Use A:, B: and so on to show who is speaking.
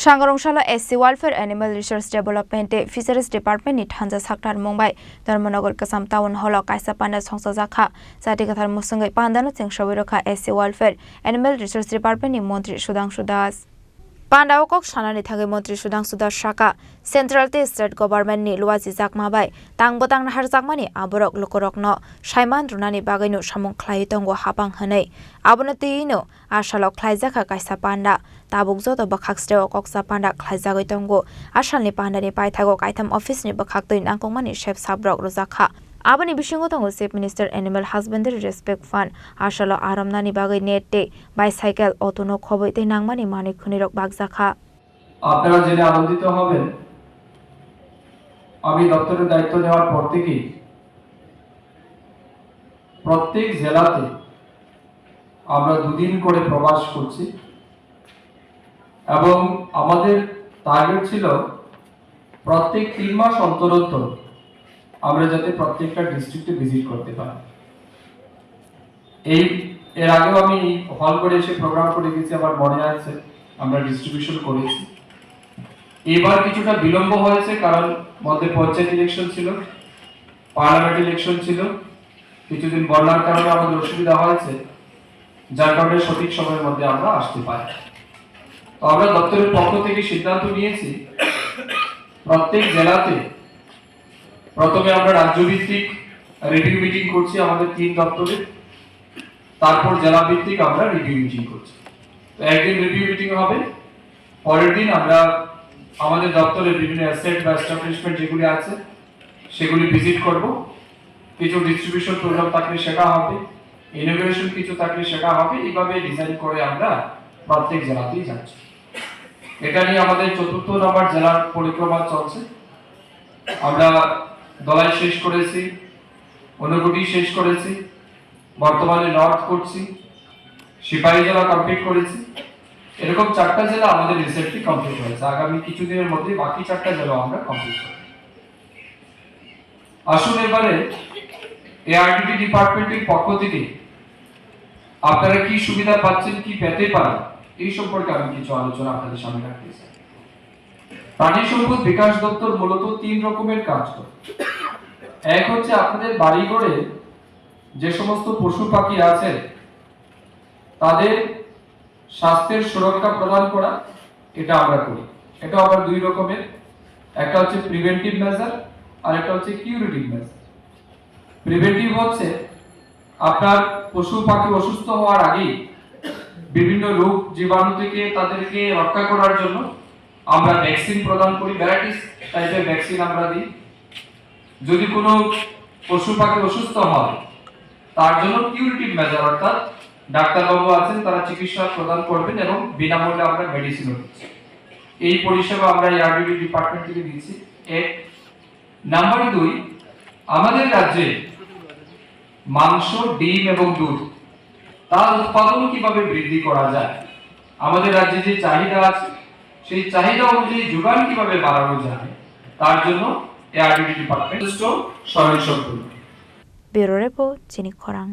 A: Shangarongshalo SC Welfare Animal Resource Development Fisheries Department ni thanja saktar Mumbai Dharmanagar Kasam Town Hall kaisa panda songsa jakha Satikathar musungai pandano chengshobirokha SC Welfare Animal Resource Department ni Montri Sudhanshu Das Panda okok sanani thage Montri Sudhanshu Das Shaka Central State Government ni luwaji jakmabai tangbotang nahar jakmani aborok lokorokno Saiman runani bagainu samung khlai tongo hapang hanai abonatino ashalok khlai jakha kaisa panda tabuk joto bakhak ste okoksa panda khlai jagoi tongo asalni panda ni paithago kaitham office ni bakhak toi nangkongmani chef sabrok rojakha aboni bisingo tongo Chief Minister Animal Husbandry Respect Fund asalo aramnani bagai nette bicycle autono khoboi tei nangmani mani khunirok bagjakha
B: আপনারা জেনে আনন্দিত হবেন আমি দপ্তরের দায়িত্ব নেওয়ার পর থেকে প্রত্যেক জেলাতে আমরা দুদিন করে প্রবাস করছি এবং আমাদের টার্গেট ছিল প্রত্যেক 3 মাস অন্তর অন্তর আমরা যাতে প্রত্যেকটা ডিস্ট্রিক্টে ভিজিট করতে পারি এর আগেও আমি হল করে এসে প্রোগ্রাম করে গেছি আমার মনে আছে আমরা ডিস্ট্রিবিউশন করেছি এবার কিছুটা বিলম্ব হয়েছে কারণ মধ্যে পঞ্চায়েত ইলেকশন ছিল পার্লামেন্ট ইলেকশন ছিল কিছুদিন বন্যার কারণে আমাদের অসুবিধা হয়েছে যার কারণে সঠিক সময়ের মধ্যে আমরা আসতে পারি তো আমরা দপ্তরের পক্ষ থেকে সিদ্ধান্ত নিয়েছি প্রত্যেক জেলাতে প্রথমে আমরা রাজ্যভিত্তিক রিভিউ মিটিং করছি আমাদের 3 দপ্তরে তারপর জেলা ভিত্তিক আমরা রিভিউ মিটিং করছি তো একদিন রিভিউ মিটিং হবে পরের দিন আমরা আমাদের দপ্তরের বিভিন্ন অ্যাসেট বা এস্টাবলিশমেন্ট যেগুলি আছে সেগুলি ভিজিট করব কিছু ডিস্ট্রিবিউশন প্রোগ্রাম থাকলে সেটা হবে ইনোভেশন কিছু থাকলে সেটা হবে এইভাবে ডিজাইন করে আমরা প্রত্যেক জেলাতেই যাচ্ছি এটা নিয়ে আমাদের ৪র্থ নম্বর জেলার পরিক্রমা চলছে আমরা দলাই শেষ করেছি অনুগুটি শেষ করেছি বর্তমানে নর্থ করছি সিপাহী জেলা কমপ্লিট করেছি এরকম 4টা জেলা আমাদের রিসেন্টলি কমপ্লিট হয়েছে আগামী কিছুদিনের মধ্যে বাকি 4টা জেলা আমরা কমপ্লিট করব আসুন এবারে এআরডিডি ডিপার্টমেন্টের পক্ষ থেকে আপনারা কি সুবিধা পাচ্ছেন কি পেতে পারেন এই সম্পর্কে আমি কিছু আলোচনা আপনাদের সামনে রাখতে চাই প্রাণী সম্পদ বিকাশ দপ্তর মূলত 3 রকমের কাজ করে এক হচ্ছে আপনাদের বাড়িঘরে যে সমস্ত পশু পাখি আছে তাদের স্বাস্থ্যের সুরক্ষা প্রদান করা এটা আমরা করি এটা আবার 2 রকমের একটা হচ্ছে প্রিভেন্টিভ মেজার আর একটা হচ্ছে কিউরেটিভ মেজার প্রিভেন্টিভ হচ্ছে আপনার পশু পাখি অসুস্থ হওয়ার আগে বিভিন্ন রোগ জীবাণু থেকে তাদেরকে রক্ষা করার জন্য আমরা ভ্যাকসিন প্রদান করি ভ্যারাইটিস টাইপের ভ্যাকসিন আমরা দিই যদি কোনো পশু পাখি অসুস্থ হয় তার জন্য কিউরেটিভ মেজার অর্থাৎ ডাক্তারবাবু আছেন তারা চিকিৎসা প্রদান করবেন এবং বিনামূল্যে আমরা মেডিসিনও দিচ্ছি এই পরিষেবা আমরা এআরডিডি ডিপার্টমেন্ট থেকে দিচ্ছি এক নাম্বার 2 আমাদের রাজ্যে মাংস ডিম এবং দুধ তার উৎপাদন কিভাবে বৃদ্ধি করা যায় আমাদের রাজ্যে যে চাহিদা আছে সেই চাহিদা অনুযায়ী যোগান কিভাবে বাড়ানো যায় তার জন্য এআরডিডি ডিপার্টমেন্ট স্বয়ংসম্পূর্ণ
A: ব্যুরো রিপোর্ট চিনি খরাং